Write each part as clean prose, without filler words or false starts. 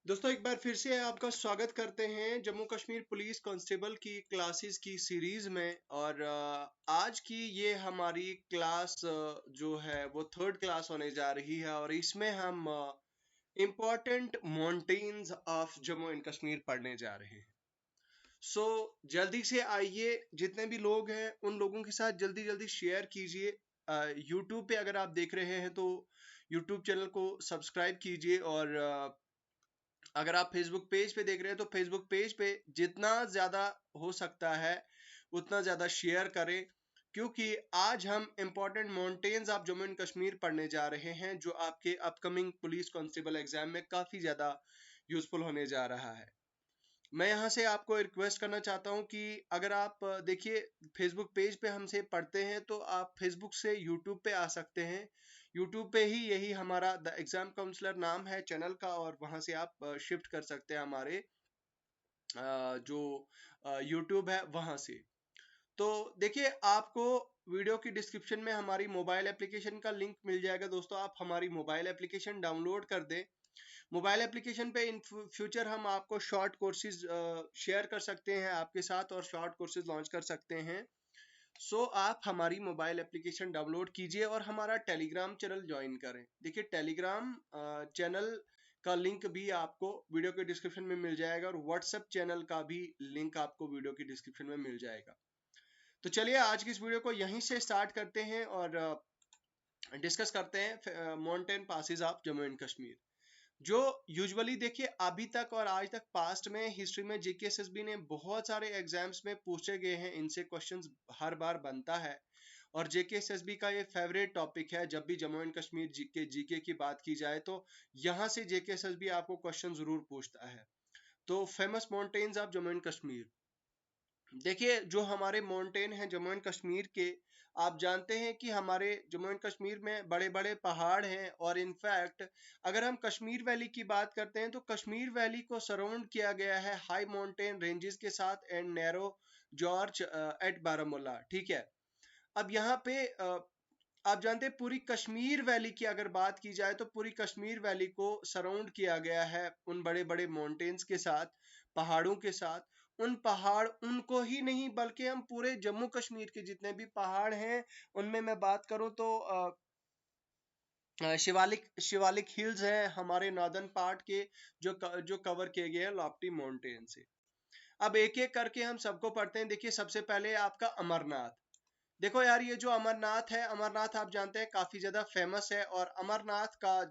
दोस्तों एक बार फिर से आपका स्वागत करते हैं जम्मू कश्मीर पुलिस कांस्टेबल की क्लासेस की सीरीज में। और आज की ये हमारी क्लास जो है वो थर्ड क्लास होने जा रही है और इसमें हम important mountains of Jammu and Kashmir पढ़ने जा रहे हैं। सो जल्दी से आइए, जितने भी लोग हैं उन लोगों के साथ जल्दी जल्दी शेयर कीजिए। यूट्यूब पे अगर आप देख रहे हैं तो यूट्यूब चैनल को सब्सक्राइब कीजिए, और अगर आप फेसबुक पेज पे देख रहे हैं तो फेसबुक पेज पे जितना ज्यादा हो सकता है उतना ज्यादा शेयर करें, क्योंकि आज हम important mountains of Jammu and Kashmir पढ़ने जा रहे हैं जो आपके अपकमिंग पुलिस कांस्टेबल एग्जाम में काफी ज्यादा यूजफुल होने जा रहा है। मैं यहाँ से आपको रिक्वेस्ट करना चाहता हूँ कि अगर आप देखिए फेसबुक पेज पे हमसे पढ़ते हैं तो आप फेसबुक से यूट्यूब पे आ सकते हैं। यूट्यूब पे ही यही हमारा द एग्जाम काउंसलर नाम है चैनल का, और वहां से आप शिफ्ट कर सकते हैं हमारे जो यूट्यूब है वहां से। तो देखिए आपको वीडियो की डिस्क्रिप्शन में हमारी मोबाइल एप्लीकेशन का लिंक मिल जाएगा। दोस्तों आप हमारी मोबाइल एप्लीकेशन डाउनलोड कर दें। मोबाइल एप्लीकेशन पे इन फ्यूचर हम आपको शॉर्ट कोर्सेज शेयर कर सकते हैं आपके साथ, और शॉर्ट कोर्सेज लॉन्च कर सकते हैं। आप हमारी मोबाइल एप्लीकेशन डाउनलोड कीजिए और हमारा टेलीग्राम चैनल ज्वाइन करें। देखिए टेलीग्राम चैनल का लिंक भी आपको वीडियो के डिस्क्रिप्शन में मिल जाएगा, और व्हाट्सएप चैनल का भी लिंक आपको वीडियो की डिस्क्रिप्शन में मिल जाएगा। तो चलिए आज की इस वीडियो को यहीं से स्टार्ट करते हैं और डिस्कस करते हैं mountain passes of Jammu and Kashmir. जो यूजुअली देखिए अभी तक और आज तक पास्ट में हिस्ट्री में जीकेएसएसबी ने बहुत सारे एग्जाम्स में पूछे गए हैं, इनसे क्वेश्चंस हर बार बनता है। और जेकेएसएसबी का ये फेवरेट टॉपिक है। जब भी जम्मू एंड कश्मीर जीके की बात की जाए तो यहाँ से जेकेएसएसबी आपको क्वेश्चन जरूर पूछता है। तो famous mountains of Jammu and Kashmir. देखिए जो हमारे माउंटेन हैं जम्मू एंड कश्मीर के, आप जानते हैं कि हमारे जम्मू एंड कश्मीर में बड़े बड़े पहाड़ हैं। और इनफैक्ट अगर हम कश्मीर वैली की बात करते हैं तो कश्मीर वैली को सराउंड किया गया है हाई माउंटेन रेंजेस के साथ and narrow gorge at Baramulla. ठीक है। अब यहाँ पे आप जानते हैं पूरी कश्मीर वैली की अगर बात की जाए तो पूरी कश्मीर वैली को सराउंड किया गया है उन बड़े बड़े माउंटेन्स के साथ, पहाड़ों के साथ। उन पहाड़ उनको ही नहीं बल्कि हम पूरे जम्मू कश्मीर के जितने भी पहाड़ हैं उनमें मैं बात करूं तो शिवालिक शिवालिक हिल्स हैं हमारे नॉर्दर्न पार्ट के, जो कवर किए गए हैं लॉफ्टी माउंटेन से। अब एक एक करके हम सबको पढ़ते हैं। देखिए सबसे पहले आपका अमरनाथ। देखो यार ये जो अमरनाथ है, अमरनाथ आप जानते हैं काफी ज्यादा फेमस है। और अमरनाथ का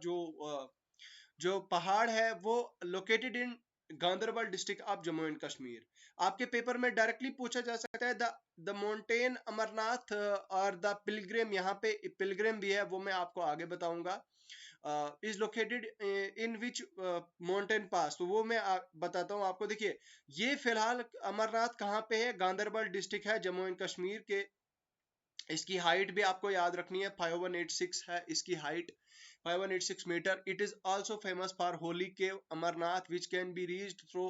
जो पहाड़ है वो located in Ganderbal district of Jammu and Kashmir. आपके पेपर में डायरेक्टली पूछा जा सकता है द माउंटेन अमरनाथ और द पिलग्रिम। यहाँ पे पिलग्रिम भी है, वो मैं आपको आगे बताऊंगा। Is located in which mountain pass, तो वो मैं बताता हूँ आपको। देखिए ये फिलहाल अमरनाथ कहाँ पे है, गांधरबल डिस्ट्रिक्ट है जम्मू एंड कश्मीर के। इसकी हाइट भी आपको याद रखनी है, 5186 है इसकी height, 5186 metre. It is also famous for holy cave Amarnath which can be reached through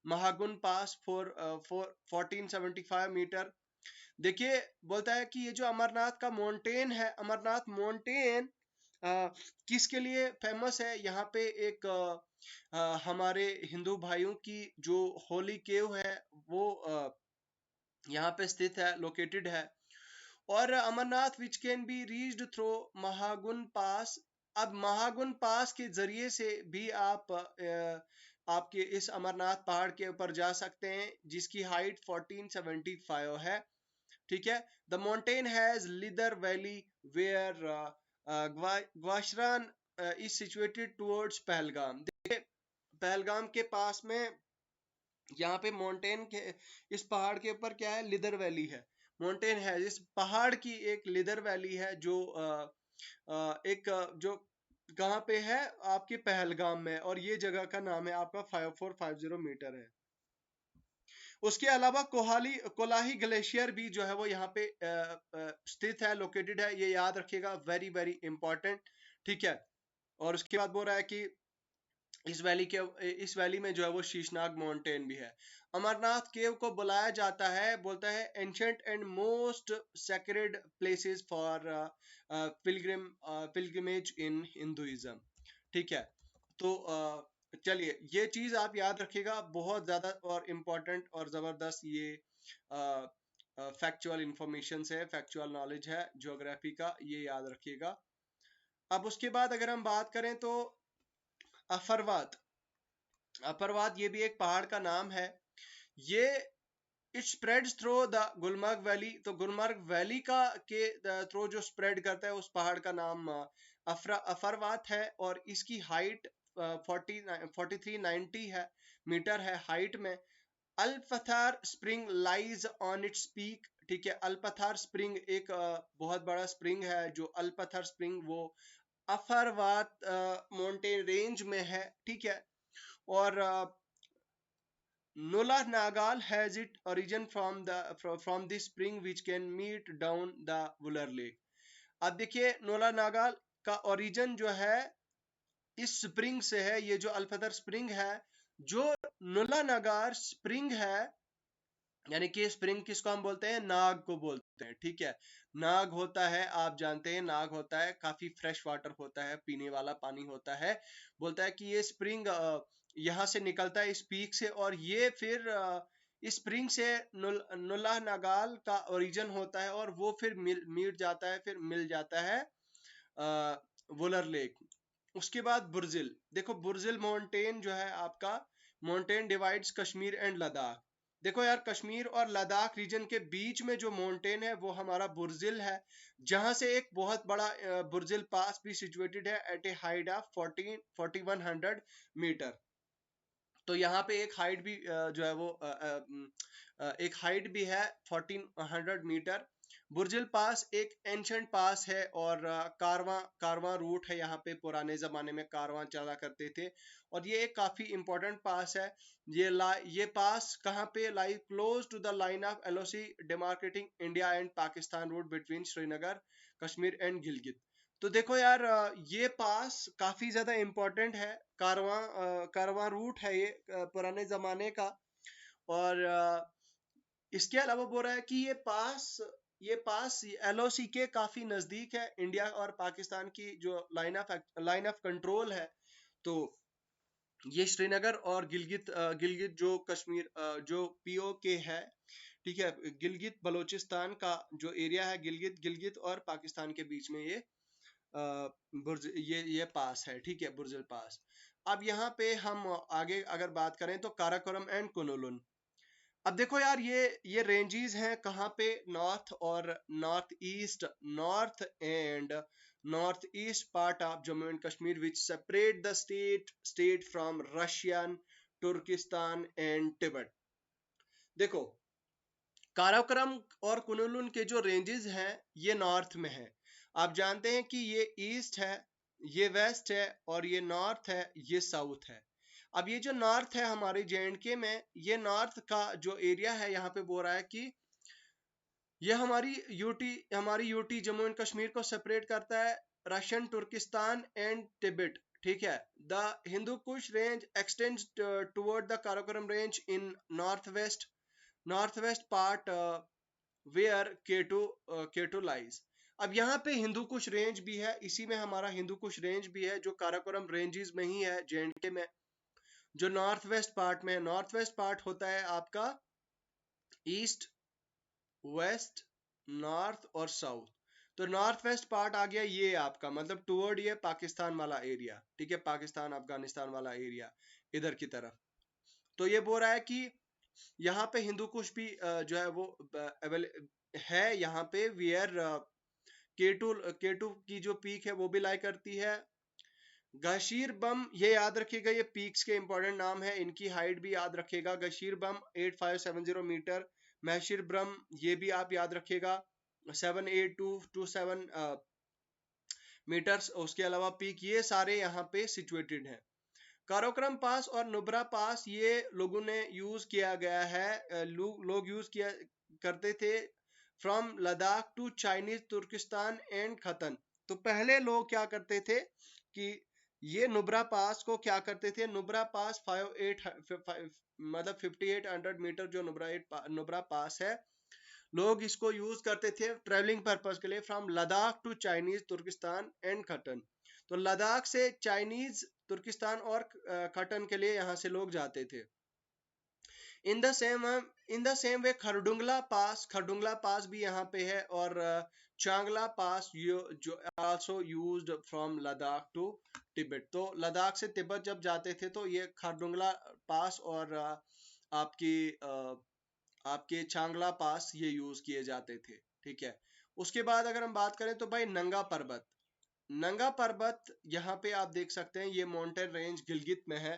Mahagun pass for 1475 metre. देखिए बोलता है कि ये जो अमरनाथ का माउंटेन है, अमरनाथ माउंटेन किसके लिए फेमस है। यहाँ पे एक हमारे हिंदू भाइयों की जो होली केव है वो यहाँ पे स्थित है, लोकेटेड है। और Amarnath which can be reached through Mahagun pass. अब महागुन पास के जरिए से भी आप आपके इस अमरनाथ पहाड़ के ऊपर जा सकते हैं जिसकी हाइट 1475 है। ठीक है। The mountain has Lidder valley where Gwashran is situated towards Pahalgam. देखिए पहलगाम के पास में यहाँ पे माउंटेन के इस पहाड़ के ऊपर क्या है, लिदर वैली है। माउंटेन है इस पहाड़ की एक लिदर वैली है जो एक जो कहाँ पे है, आपके पहलगाम में। और ये जगह का नाम है आपका 5450 मीटर है। उसके अलावा कोलाही ग्लेशियर भी जो है वो यहाँ पे स्थित है, लोकेटेड है। ये याद रखिएगा, वेरी वेरी इंपॉर्टेंट। ठीक है। और उसके बाद बोल रहा है कि इस वैली में जो है वो शीशनाग माउंटेन भी है। अमरनाथ केव को बुलाया जाता है, बोलता है ancient and most sacred places for pilgrimage in Hinduism. ठीक है। तो चलिए ये चीज आप याद रखिएगा, बहुत ज्यादा और इम्पोर्टेंट और जबरदस्त ये फैक्चुअल इंफॉर्मेशन है, फैक्चुअल नॉलेज है ज्योग्राफी का, ये याद रखिएगा। अब उसके बाद अगर हम बात करें तो अफरवाद, अफरवाद ये भी एक पहाड़ का नाम है। ये it spreads through the Gulmarg valley, तो गुलमर्ग वैली का के थ्रू जो स्प्रेड करता है उस पहाड़ का नाम अफरवात है। और इसकी हाइट 4390 है मीटर है हाइट में। Alpather spring lies on its peak, ठीक है। अल्पथार स्प्रिंग एक बहुत बड़ा स्प्रिंग है, जो अल्पथार स्प्रिंग वो अफरवात माउंटेन रेंज में है, ठीक है। और Nola Nagal has its origin from the spring which can meet down the Wular Lake. अब देखिए नोला नागाल का ओरिजिन जो है इस स्प्रिंग से है, ये जो अल्फदर स्प्रिंग है, जो नोला नागार स्प्रिंग है, यानी कि स्प्रिंग किसको हम बोलते हैं, नाग को बोलते हैं, ठीक है। नाग होता है, आप जानते हैं नाग होता है काफी फ्रेश वाटर होता है, पीने वाला पानी होता है। बोलता है कि ये स्प्रिंग यहाँ से निकलता है इस पीक से, और ये फिर इस स्प्रिंग से नुल्ला नागाल का ओरिजिन होता है, और वो फिर मिट जाता है, फिर मिल जाता है वुलर लेक। उसके बाद बुर्जिल, देखो बुर्जिल माउंटेन जो है आपका, mountain divides Kashmir and Ladakh. देखो यार कश्मीर और लद्दाख रीजन के बीच में जो माउंटेन है वो हमारा बुर्जिल है, जहां से एक बहुत बड़ा बुर्जिल पास भी सिचुएटेड है at a height of 4100 metre. तो यहाँ पे एक हाइट भी जो है वो एक हाइट भी है 1400 मीटर। बुर्जिल पास एक एंशंट पास है, और कारवां कारवां रूट है, यहाँ पे पुराने जमाने में कारवां चला करते थे, और ये एक काफी इंपॉर्टेंट पास है। ये पास कहाँ पे lie, close to the line of LOC demarcating India and Pakistan route between Srinagar Kashmir and Gilgit. तो देखो यार ये पास काफी ज्यादा इम्पोर्टेंट है, कारवां रूट है ये पुराने जमाने का। और इसके अलावा बोल रहा है कि ये पास एलओसी के काफी नजदीक है, इंडिया और पाकिस्तान की जो लाइन ऑफ कंट्रोल है। तो ये श्रीनगर और गिलगित जो कश्मीर जो पीओके है, ठीक है, गिलगित बलोचिस्तान का जो एरिया है, गिलगित गिलगित और पाकिस्तान के बीच में ये बुर्ज ये पास है, ठीक है, बुर्जिल पास। अब यहाँ पे हम आगे अगर बात करें तो काराकोरम एंड कुनोलुन। अब देखो यार ये रेंजेस हैं कहाँ पे, नॉर्थ और north east, north and north east part of Jammu and Kashmir which separate the state from Russian Turkistan and Tibet. देखो काराकोरम और कुनलुन के जो रेंजेस हैं ये नॉर्थ में है। आप जानते हैं कि ये ईस्ट है, ये वेस्ट है, और ये नॉर्थ है, ये साउथ है। अब ये जो नॉर्थ है हमारे जेएंडके में, ये नॉर्थ का जो एरिया है यहाँ पे बोल रहा है कि ये हमारी यूटी जम्मू एंड कश्मीर को सेपरेट करता है रशियन तुर्किस्तान एंड तिब्बत, ठीक है। The Hindu Kush range extends toward the Karakoram range in north west part where K two lies. अब यहाँ पे हिंदू कुश रेंज भी है, इसी में हमारा हिंदू कुश रेंज भी है, जो काराकोरम रेंजेस में ही है जेएंडके में, जो नॉर्थ वेस्ट पार्ट में है। नॉर्थ वेस्ट पार्ट होता है आपका ईस्ट, वेस्ट, नॉर्थ और साउथ। तो नॉर्थ वेस्ट पार्ट आ गया ये आपका, मतलब टुवर्ड ये पाकिस्तान वाला एरिया, ठीक है, पाकिस्तान अफगानिस्तान वाला एरिया इधर की तरफ। तो ये बोल रहा है कि यहाँ पे हिंदू कुश भी जो है वो है यहाँ पे, वियर केटू की जो पीक है वो भी लाई करती है। गशीर बम, ये याद रखिएगा, ये पीक्स के इंपॉर्टेंट नाम है, इनकी हाइट भी याद रखिएगा। गशीर बम 8570 मीटर, महशीर ब्रम ये भी आप याद रखिएगा 78227 मीटर्स। उसके अलावा पीक ये सारे यहाँ पे सिचुएटेड हैं। काराकोरम पास और नुब्रा पास ये लोगों ने यूज किया गया है, लोग यूज किया करते थे from Ladakh to Chinese Turkestan and Khotan. तो पहले लोग क्या करते थे कि ये नुब्रा पास को क्या करते थे, नुब्रा पास 5800 मीटर जो नुब्रा पास है, लोग इसको यूज करते थे ट्रेवलिंग पर्पस के लिए from Ladakh to Chinese Turkestan and Khotan. तो लद्दाख से चाइनीज, तुर्किस्तान और कटन के लिए यहाँ से लोग जाते थे। इन द सेम वे खरडुंगला पास भी यहाँ पे है, और चांगला पास जो also used from Ladakh to Tibet. तो लद्दाख से तिब्बत जब जाते थे तो ये खरडुंगला पास और आपकी आपके चांगला पास ये यूज किए जाते थे। ठीक है, उसके बाद अगर हम बात करें तो भाई नंगा पर्वत यहाँ पे आप देख सकते हैं, ये माउंटेन रेंज गिलगित में है।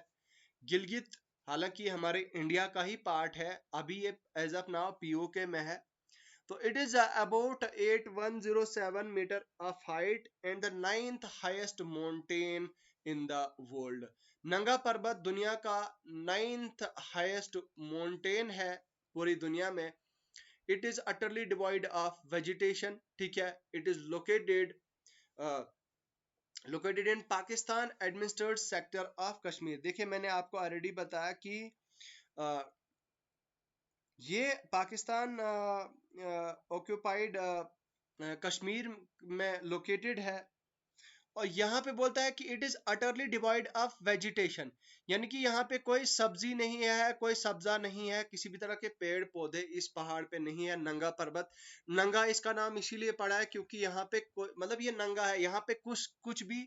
गिलगित हालांकि हमारे इंडिया का ही पार्ट है, अभी ये एज ऑफ नाउ पीओके में है। तो it is about 8107 metre of height and the 9th highest mountain in the world. Nanga Parbat दुनिया का 9th हाईएस्ट माउंटेन है पूरी दुनिया में। It is utterly devoid of vegetation. ठीक है, it is located in Pakistan administrated sector of Kashmir. देखिए मैंने आपको ऑलरेडी बताया कि ये पाकिस्तान ऑक्यूपाइड कश्मीर में लोकेटेड है। और यहाँ पे बोलता है कि it is utterly divide of vegetation, यानी कि यहाँ पे कोई सब्जी नहीं है, कोई सब्जा नहीं है, किसी भी तरह के पेड़ पौधे इस पहाड़ पे नहीं है। नंगा पर्वत, नंगा इसका नाम इसीलिए पड़ा है क्योंकि यहाँ पे कोई मतलब ये नंगा है, यहाँ पे कुछ भी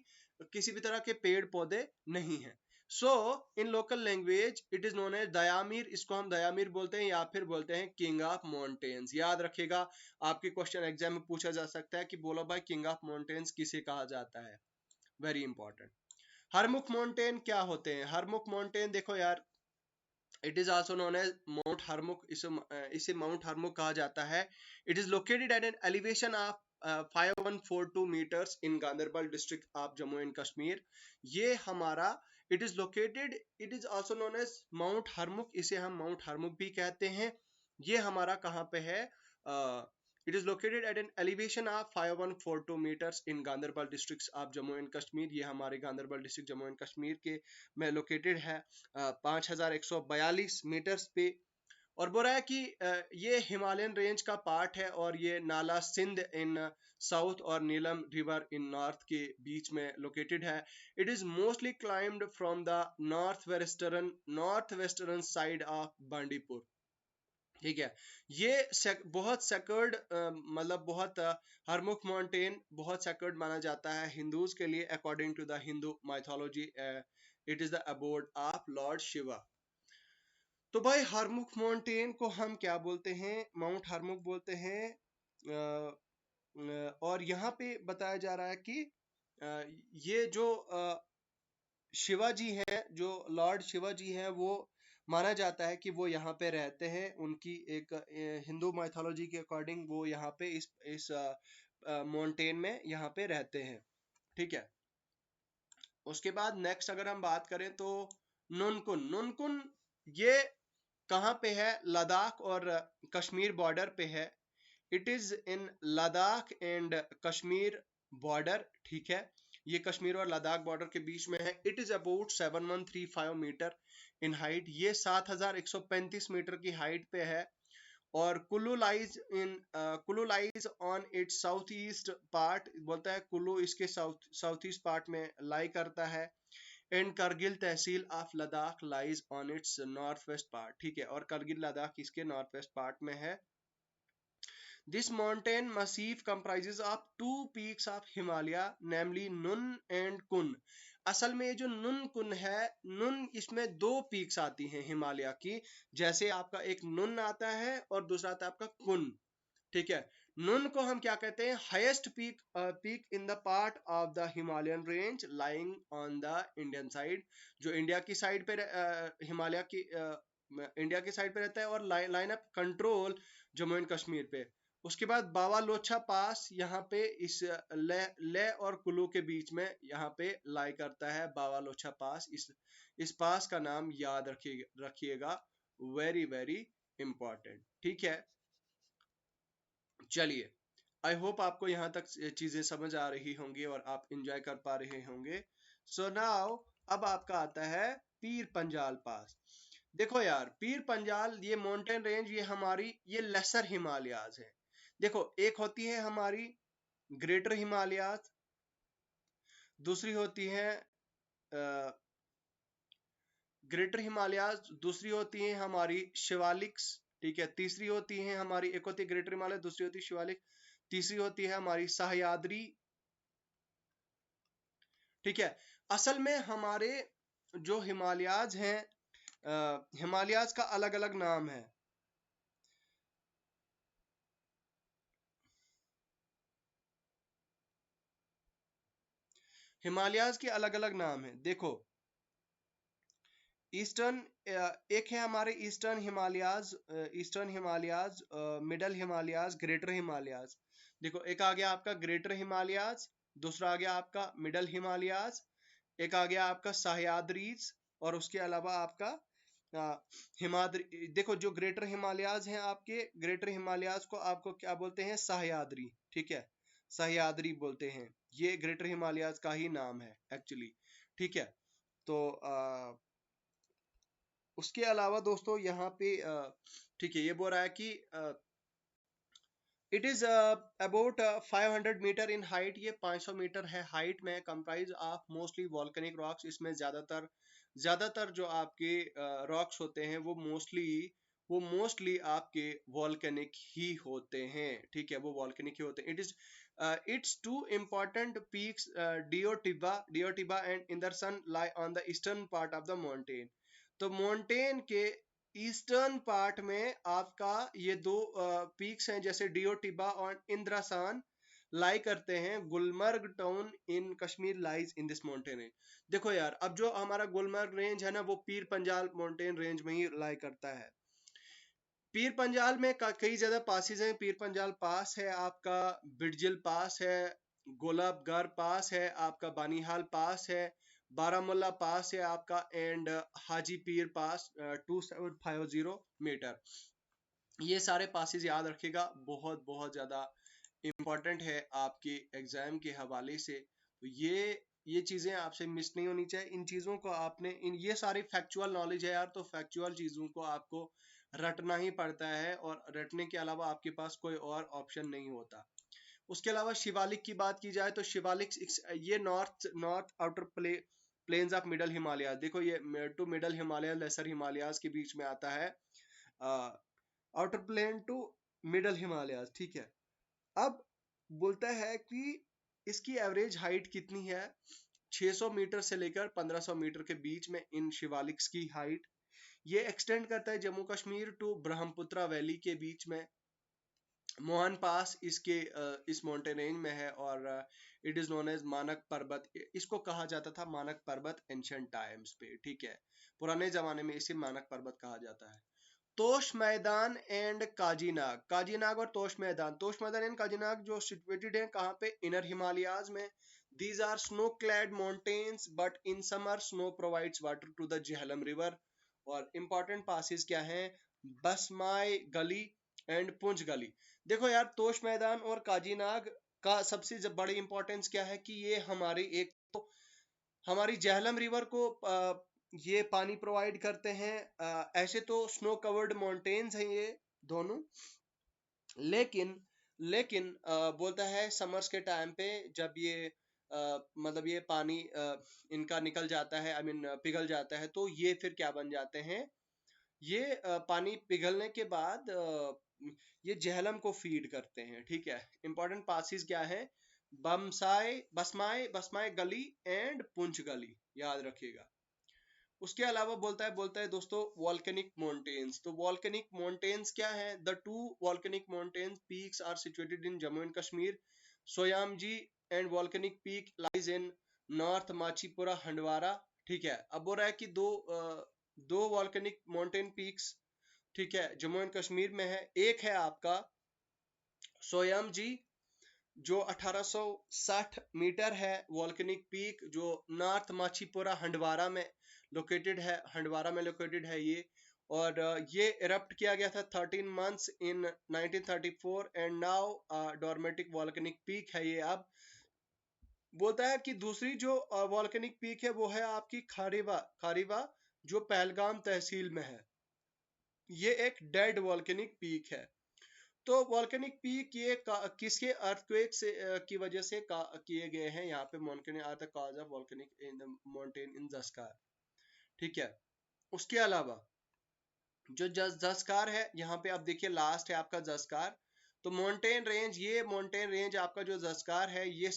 किसी भी तरह के पेड़ पौधे नहीं है। So in local language it is known as Diamer, इसको हम दयामीर बोलते हैं या फिर बोलते हैं किंग ऑफ माउंटेन्स। याद रखिएगा, आपके क्वेश्चन एग्जाम में पूछा जा सकता है कि बोलो भाई किंग ऑफ माउंटेन्स किसे कहा जाता है। Very important. हरमुख माउंटेन क्या होते हैं? हरमुख माउंटेन देखो यार, it is also known as mount Harmukh, इसे माउंट हरमुख कहा जाता है। It is located at an elevation of 5142 metres in Ganderbal district of Jammu and Kashmir. ये हमारा it is also known as mount Harmukh, इसे हम माउंट हरमुख भी कहते हैं। ये हमारा कहाँ पे है? It is located at an elevation of 5142 metres in Ganderbal district of Jammu and Kashmir. ये हमारे गांधरबल डिस्ट्रिक्ट जम्मू एंड कश्मीर के में लोकेटेड है 5142 मीटर्स पे। और बोल रहा है कि ये हिमालयन रेंज का पार्ट है, और ये नाला सिंध इन साउथ और नीलम रिवर इन नॉर्थ के बीच में लोकेटेड है। It is mostly climbed from the north western side of Bandipur. ठीक है, ये बहुत सेकर्ड मतलब बहुत हरमुख माउंटेन बहुत सेकर्ड माना जाता है हिंदूज के लिए। According to the Hindu mythology it is the abode of lord Shiva. तो भाई हरमुख माउंटेन को हम क्या बोलते हैं? माउंट हरमुख बोलते हैं। और यहाँ पे बताया जा रहा है कि ये जो शिवाजी हैं, जो लॉर्ड शिवाजी हैं, वो माना जाता है कि वो यहाँ पे रहते हैं। उनकी एक हिंदू माइथोलॉजी के अकॉर्डिंग वो यहाँ पे इस माउंटेन में यहाँ पे रहते हैं। ठीक है, उसके बाद नेक्स्ट अगर हम बात करें तो नुनकुन ये कहाँ पे है? लद्दाख और कश्मीर बॉर्डर पे है। It is in Ladakh and Kashmir border. ठीक है, ये कश्मीर और लद्दाख बॉर्डर के बीच में है। It is about 7135 metre in height, ये 7135 मीटर की हाइट पे है। और Kullu lies on its south east part, बोलता है कुल्लू इसके साउथ ईस्ट पार्ट में लाई करता है। And Kargil tehsil of Ladakh lies on it's north west part. ठीक है, और करगिल लद्दाख इसके नॉर्थ वेस्ट पार्ट में है। This mountain massif comprises of two peaks of Himalaya, namely Nun and Kun. असल में ये जो नुन कुन है, नुन इसमें दो पीक्स आती हैं हिमालय की, जैसे आपका एक नुन आता है और दूसरा आता है आपका कुन। ठीक है, नुन को हम क्या कहते हैं? Highest peak in the part of the Himalayan range lying on the Indian side, जो इंडिया की साइड पे हिमालय की इंडिया की साइड पे रहता है, और line of control Jammu and Kashmir पे। उसके बाद बावा लोछा पास यहाँ पे इस ले और कुल्लू के बीच में यहाँ पे लाई करता है बावा लोछा पास। इस पास का नाम याद रखिएगा, वेरी वेरी इंपॉर्टेंट। ठीक है, चलिए, आई होप आपको यहाँ तक चीजें समझ आ रही होंगी और आप इंजॉय कर पा रहे होंगे। सो नाउ अब आपका आता है पीर पंजाल पास। देखो यार, पीर पंजाल ये माउंटेन रेंज, ये हमारी ये लेसर हिमालयाज है। देखो, एक होती है हमारी ग्रेटर हिमालयाज, दूसरी होती है ग्रेटर हिमालयाज, दूसरी होती है हमारी शिवालिक्स, ठीक है। तीसरी होती है हमारी, एक होती है ग्रेटर हिमालय, दूसरी होती है शिवालिक, तीसरी होती है हमारी सह्याद्री, ठीक है। असल में हमारे जो हिमालयाज हैं, हिमालयाज का अलग अलग नाम है। हिमालयाज के अलग अलग नाम है, देखो। ईस्टर्न, एक है हमारे eastern Himalayas, middle Himalayas, greater Himalayas. देखो, एक आ गया आपका ग्रेटर हिमालयाज, दूसरा आ गया आपका मिडल हिमालयाज, एक आ गया आपका सह्याद्रीज, और उसके अलावा आपका हिमाद्री। देखो, जो ग्रेटर हिमालयाज हैं आपके, ग्रेटर हिमालयाज को आपको क्या बोलते हैं? सह्याद्री, ठीक है। सह्याद्री बोलते हैं, ये ग्रेटर हिमालयाज का ही नाम है एक्चुअली, ठीक है। तो उसके अलावा दोस्तों यहाँ पे ठीक है, ये बोल रहा है कि it is about 500 metre in height, ये 500 मीटर है हाइट में, comprise of mostly volcanic rocks. इसमें ज्यादातर जो आपके रॉक्स होते हैं वो मोस्टली आपके वॉल्केनिक ही होते हैं, ठीक है। वो वॉल्केनिक ही होते हैं। Its two important peaks, Deotibba and Indrasan lie on the eastern part of the mountain. तो माउंटेन के ईस्टर्न पार्ट में आपका ये दो पीक्स हैं, जैसे डियोटिबा और इंद्रासान, लाई करते हैं। Gulmarg town in Kashmir lies in this mountain range. देखो यार, अब जो हमारा गुलमर्ग रेंज है ना, वो पीर पंजाल माउंटेन रेंज में ही लाई करता है। पीर पंजाल में कई ज्यादा पासिस हैं। पीर पंजाल पास है आपका, बिडजिल पास है, गोलाबगर पास है आपका, बानीहाल पास है, बारामुल्ला पास है आपका, and Haji Pir pass 2750 metre. ये सारे पासिस याद रखिएगा, बहुत बहुत ज्यादा इम्पोर्टेंट है आपके एग्जाम के हवाले से। तो ये चीजें आपसे मिस नहीं होनी चाहिए। इन चीजों को आपने, इन ये सारी फैक्चुअल नॉलेज है यार, तो फैक्चुअल चीजों को आपको रटना ही पड़ता है, और रटने के अलावा आपके पास कोई और ऑप्शन नहीं होता। उसके अलावा शिवालिक की बात की जाए तो शिवालिक ये north north outer plains of middle Himalaya, देखो ये to middle Himalaya lesser Himalayas के बीच में आता है, outer plain to middle Himalayas, ठीक है। अब बोलता है कि इसकी एवरेज हाइट कितनी है? 600 मीटर से लेकर 1500 मीटर के बीच में इन शिवालिक्स की हाइट। ये एक्सटेंड करता है जम्मू कश्मीर टू ब्रह्मपुत्रा वैली के बीच में। मोहन पास इसके इस माउंटेन रेंज में है, और इट इज नोन एज मानक पर्वत। इसको कहा जाता था मानक पर्वत एंशिएंट टाइम्स पे, ठीक है। पुराने जमाने में इसे मानक पर्वत कहा जाता है। तोश मैदान एंड काजीनाग, काजीनाग और तोश मैदान एंड काजीनाग जो सिचुएटेड है कहाँ पे? इनर हिमालयाज में। These are snow clad mountains, but in summer snow provides water to the Jhelum river. और इंपॉर्टेंट पासेस क्या हैं? बसमाई गली एंड पुंछ गली। देखो यार, तोश मैदान और काजीनाग का सबसे बड़ी इंपॉर्टेंस क्या है कि ये हमारी, एक तो हमारी झेलम रिवर को ये पानी प्रोवाइड करते हैं। ऐसे तो स्नो कवर्ड माउंटेन्स हैं ये दोनों, लेकिन बोलता है समर्स के टाइम पे जब ये मतलब ये पानी इनका निकल जाता है, आई मीन पिघल जाता है, तो ये फिर क्या बन जाते हैं? ये पानी पिघलने के बाद ये झेलम को फीड करते हैं, ठीक है। इंपॉर्टेंट पासिस क्या है? बसमाए गली एंड पुंछ गली, याद रखिएगा। उसके अलावा बोलता है दोस्तों वॉल्केनिक माउंटेन्स। तो वॉल्केनिक माउंटेन्स क्या है? The two volcanic mountains peaks are situated in Jammu and Kashmir. Soyamji and volcanic peak lies in north Machipura Handwara, ठीक है। अब बोल रहा है कि दो वॉल्केनिक माउंटेन पीक्स, ठीक है, जम्मू एंड कश्मीर में है। एक है आपका सोयामजी, जो 1860 मीटर है, वॉल्केनिक पीक, जो नॉर्थ माचीपुरा हंडवारा में लोकेटेड है ये। और ये इरप्ट किया गया था 13 months in 1934, and now dormant volcanic peak है ये। अब बोलता है कि दूसरी जो वॉल्केनिक पीक है वो है आपकी खारीवा, जो पहलगाम तहसील में है। ये एक डेड वॉल्केनिक पीक है। तो वॉल्केनिक पीक ये किसके अर्थक्वेक से की वजह से किए गए हैं यहाँ पे? Volcanic are the cause of volcanic in the mountain in Zanskar. ठीक है, उसके अलावा जो ज़स्कार है, यहाँ पे आप देखिए लास्ट है आपका ज़स्कार। तो माउंटेन रेंज, ये माउंटेन रेंज आपका जो ज़स्कार है, ये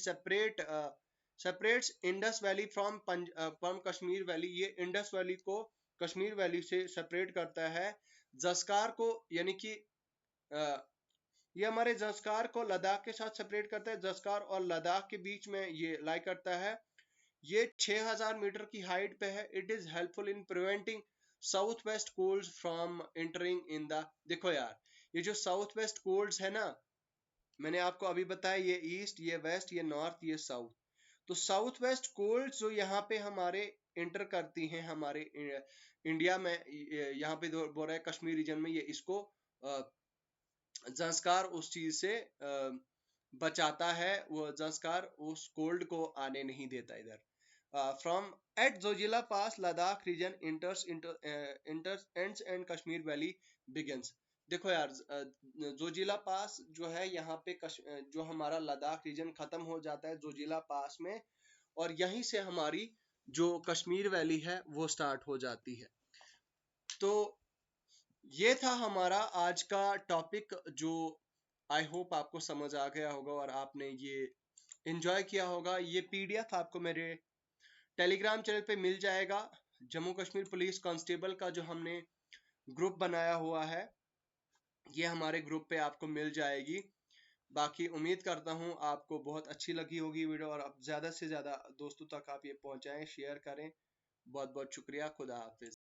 separates Indus valley from Kashmir valley. ये इंडस वैली को कश्मीर वैली से सेपरेट करता है। ज़स्कार को यानी कि ये हमारे ज़स्कार को लद्दाख के साथ सेपरेट करता है। ज़स्कार और लद्दाख के बीच में ये लाई करता है। ये 6000 मीटर की हाइट पे है। It is helpful in preventing south west cold from entering in the, देखो यार, ये जो साउथ वेस्ट कोल्ड्स है ना, मैंने आपको अभी बताया, ये ईस्ट, ये वेस्ट, ये नॉर्थ, ये साउथ। तो साउथ वेस्ट कोल्ड जो यहाँ पे हमारे इंटर करती हैं हमारे इंडिया में, यहाँ पे बोल रहा है कश्मीर रीजन में, ये इसको ज़ंस्कार उस चीज से बचाता है। वो ज़ंस्कार उस कोल्ड को आने नहीं देता इधर। From at Zojila pass Ladakh region enters ends and Kashmir valley begins. देखो यार, जोजिला पास जो है यहाँ पे जो हमारा लद्दाख रीजन खत्म हो जाता है जोजिला पास में, और यहीं से हमारी जो कश्मीर वैली है वो स्टार्ट हो जाती है। तो ये था हमारा आज का टॉपिक, जो आई होप आपको समझ आ गया होगा और आपने ये एंजॉय किया होगा। ये पीडीएफ आपको मेरे टेलीग्राम चैनल पे मिल जाएगा। जम्मू कश्मीर पुलिस कांस्टेबल का जो हमने ग्रुप बनाया हुआ है, ये हमारे ग्रुप पे आपको मिल जाएगी। बाकी उम्मीद करता हूँ आपको बहुत अच्छी लगी होगी वीडियो, और अब ज़्यादा से ज़्यादा दोस्तों तक आप ये पहुँचाएं, शेयर करें। बहुत बहुत शुक्रिया। खुदा हाफिज।